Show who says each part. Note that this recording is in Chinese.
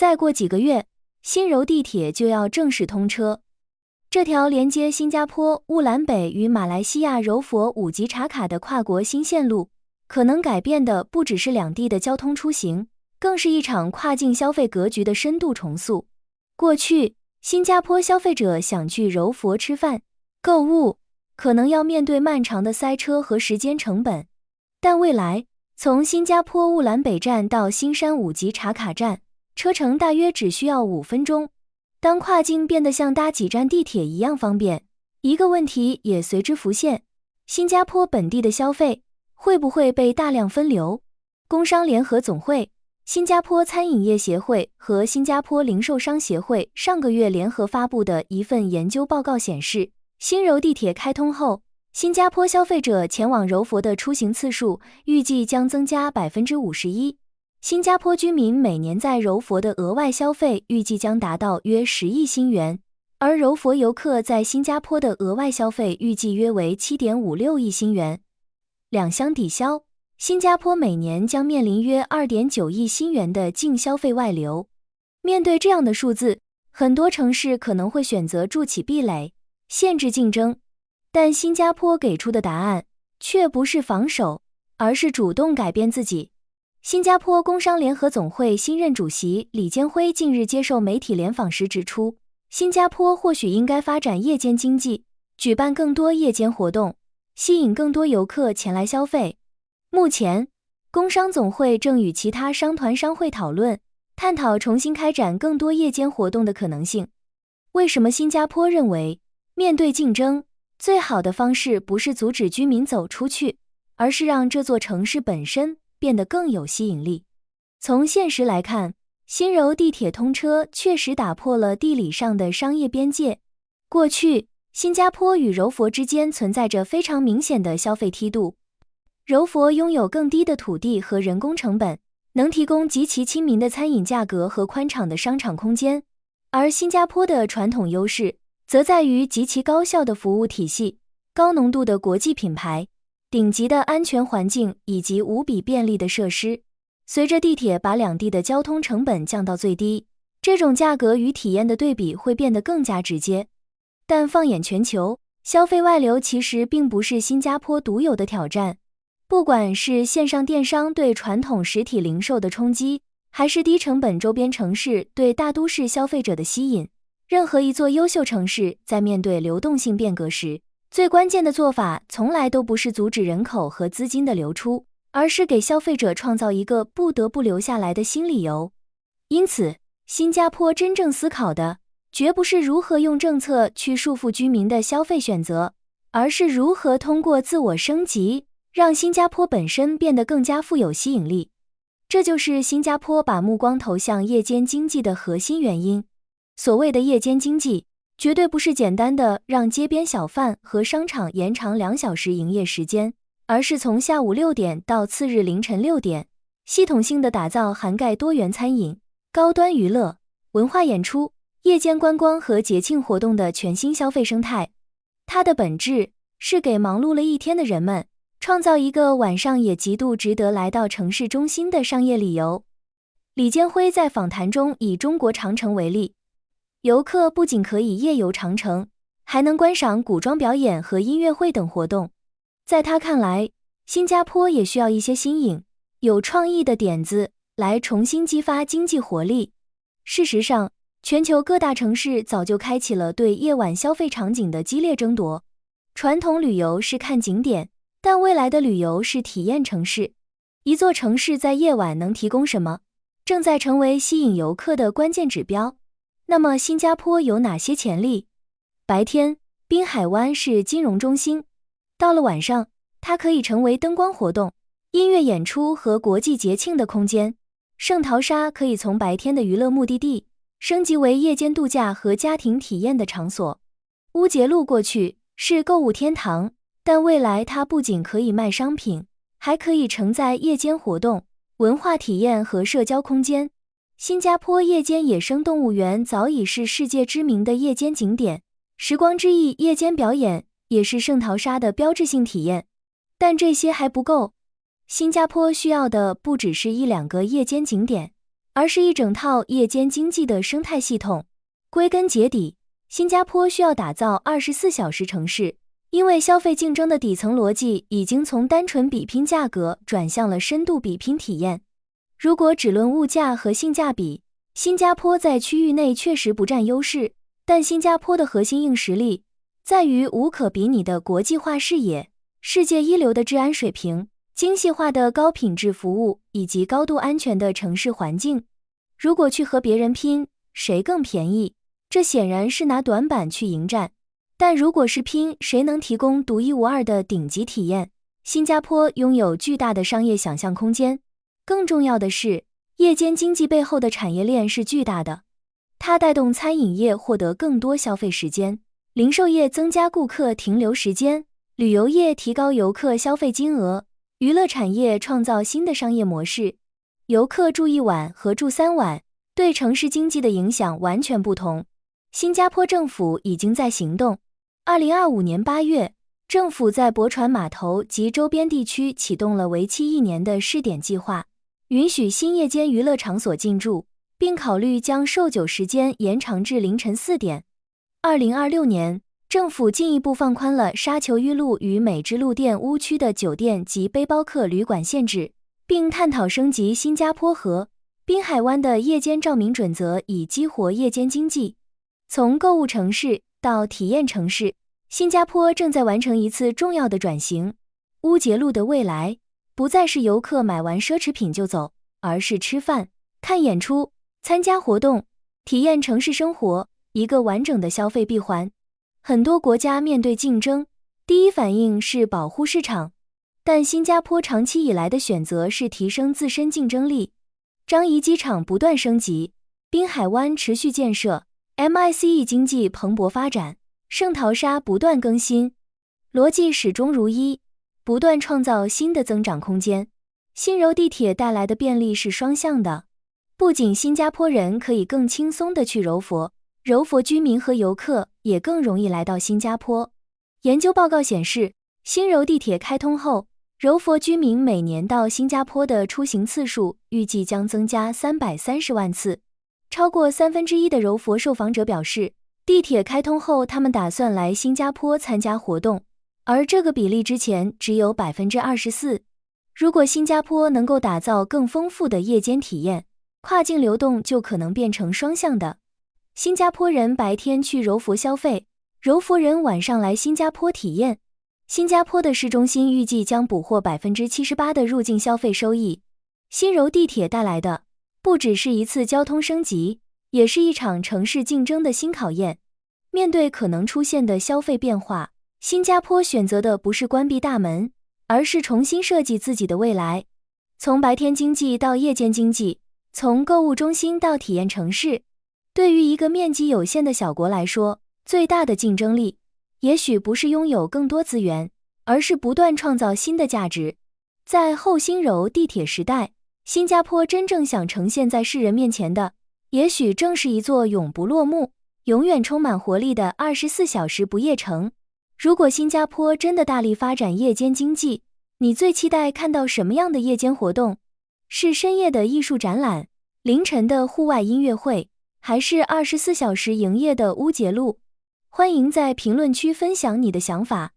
Speaker 1: 再过几个月，新柔地铁就要正式通车。这条连接新加坡乌兰北与马来西亚柔佛五级查卡的跨国新线路，可能改变的不只是两地的交通出行，更是一场跨境消费格局的深度重塑。过去，新加坡消费者想去柔佛吃饭、购物，可能要面对漫长的塞车和时间成本。但未来，从新加坡乌兰北站到新山五级查卡站，车程大约只需要5分钟。当跨境变得像搭几站地铁一样方便，一个问题也随之浮现：新加坡本地的消费会不会被大量分流？工商联合总会、新加坡餐饮业协会和新加坡零售商协会上个月联合发布的一份研究报告显示，新柔地铁开通后，新加坡消费者前往柔佛的出行次数预计将增加 51%。新加坡居民每年在柔佛的额外消费预计将达到约10亿新元，而柔佛游客在新加坡的额外消费预计约为 7.56 亿新元。两相抵消，新加坡每年将面临约 2.9 亿新元的净消费外流。面对这样的数字，很多城市可能会选择筑起壁垒，限制竞争，但新加坡给出的答案却不是防守，而是主动改变自己。新加坡工商联合总会新任主席李坚辉近日接受媒体联访时指出，新加坡或许应该发展夜间经济，举办更多夜间活动，吸引更多游客前来消费。目前，工商总会正与其他商团商会讨论，探讨重新开展更多夜间活动的可能性。为什么新加坡认为，面对竞争，最好的方式不是阻止居民走出去，而是让这座城市本身变得更有吸引力？从现实来看，新柔地铁通车确实打破了地理上的商业边界。过去，新加坡与柔佛之间存在着非常明显的消费梯度。柔佛拥有更低的土地和人工成本，能提供极其亲民的餐饮价格和宽敞的商场空间，而新加坡的传统优势则在于极其高效的服务体系、高浓度的国际品牌、顶级的安全环境以及无比便利的设施。随着地铁把两地的交通成本降到最低，这种价格与体验的对比会变得更加直接。但放眼全球，消费外流其实并不是新加坡独有的挑战。不管是线上电商对传统实体零售的冲击，还是低成本周边城市对大都市消费者的吸引，任何一座优秀城市在面对流动性变革时，最关键的做法从来都不是阻止人口和资金的流出，而是给消费者创造一个不得不留下来的新理由。因此，新加坡真正思考的绝不是如何用政策去束缚居民的消费选择，而是如何通过自我升级，让新加坡本身变得更加富有吸引力。这就是新加坡把目光投向夜间经济的核心原因。所谓的夜间经济，绝对不是简单的让街边小贩和商场延长2小时营业时间，而是从下午6点到次日凌晨6点，系统性的打造涵盖多元餐饮、高端娱乐、文化演出、夜间观光和节庆活动的全新消费生态。它的本质是给忙碌了一天的人们创造一个晚上也极度值得来到城市中心的商业理由。李坚辉在访谈中以中国长城为例，游客不仅可以夜游长城，还能观赏古装表演和音乐会等活动。在他看来，新加坡也需要一些新颖、有创意的点子来重新激发经济活力。事实上，全球各大城市早就开启了对夜晚消费场景的激烈争夺。传统旅游是看景点，但未来的旅游是体验城市。一座城市在夜晚能提供什么，正在成为吸引游客的关键指标。那么新加坡有哪些潜力？白天，滨海湾是金融中心，到了晚上，它可以成为灯光活动、音乐演出和国际节庆的空间。圣淘沙可以从白天的娱乐目的地升级为夜间度假和家庭体验的场所。乌节路过去是购物天堂，但未来它不仅可以卖商品，还可以承载夜间活动、文化体验和社交空间。新加坡夜间野生动物园早已是世界知名的夜间景点，时光之翼夜间表演也是圣淘沙的标志性体验。但这些还不够，新加坡需要的不只是1-2个夜间景点，而是一整套夜间经济的生态系统。归根结底，新加坡需要打造24小时城市，因为消费竞争的底层逻辑已经从单纯比拼价格转向了深度比拼体验。如果只论物价和性价比，新加坡在区域内确实不占优势，但新加坡的核心硬实力在于无可比拟的国际化视野、世界一流的治安水平、精细化的高品质服务以及高度安全的城市环境。如果去和别人拼谁更便宜，这显然是拿短板去迎战。但如果是拼谁能提供独一无二的顶级体验，新加坡拥有巨大的商业想象空间。更重要的是，夜间经济背后的产业链是巨大的，它带动餐饮业获得更多消费时间，零售业增加顾客停留时间，旅游业提高游客消费金额，娱乐产业创造新的商业模式。游客住1晚和住3晚，对城市经济的影响完全不同。新加坡政府已经在行动。2025年8月，政府在驳船码头及周边地区启动了为期1年的试点计划，允许新夜间娱乐场所进驻，并考虑将售酒时间延长至凌晨4点。2026年，政府进一步放宽了沙球玉路与美之路店屋区的酒店及背包客旅馆限制，并探讨升级新加坡和滨海湾的夜间照明准则，以激活夜间经济。从购物城市到体验城市，新加坡正在完成一次重要的转型。乌节路的未来不再是游客买完奢侈品就走，而是吃饭、看演出、参加活动、体验城市生活，一个完整的消费闭环。很多国家面对竞争，第一反应是保护市场，但新加坡长期以来的选择是提升自身竞争力。樟宜机场不断升级，滨海湾持续建设，MICE 经济蓬勃发展，圣淘沙不断更新，逻辑始终如一，不断创造新的增长空间。新柔地铁带来的便利是双向的，不仅新加坡人可以更轻松地去柔佛，柔佛居民和游客也更容易来到新加坡。研究报告显示，新柔地铁开通后，柔佛居民每年到新加坡的出行次数预计将增加330万次。超过1/3的柔佛受访者表示，地铁开通后他们打算来新加坡参加活动，而这个比例之前只有 24%。 如果新加坡能够打造更丰富的夜间体验，跨境流动就可能变成双向的。新加坡人白天去柔佛消费，柔佛人晚上来新加坡体验。新加坡的市中心预计将捕获 78% 的入境消费收益。新柔地铁带来的不只是一次交通升级，也是一场城市竞争的新考验。面对可能出现的消费变化，新加坡选择的不是关闭大门，而是重新设计自己的未来。从白天经济到夜间经济，从购物中心到体验城市，对于一个面积有限的小国来说，最大的竞争力也许不是拥有更多资源，而是不断创造新的价值。在后新柔地铁时代，新加坡真正想呈现在世人面前的，也许正是一座永不落幕、永远充满活力的24小时不夜城。如果新加坡真的大力发展夜间经济，你最期待看到什么样的夜间活动？是深夜的艺术展览、凌晨的户外音乐会，还是24小时营业的乌节路？欢迎在评论区分享你的想法。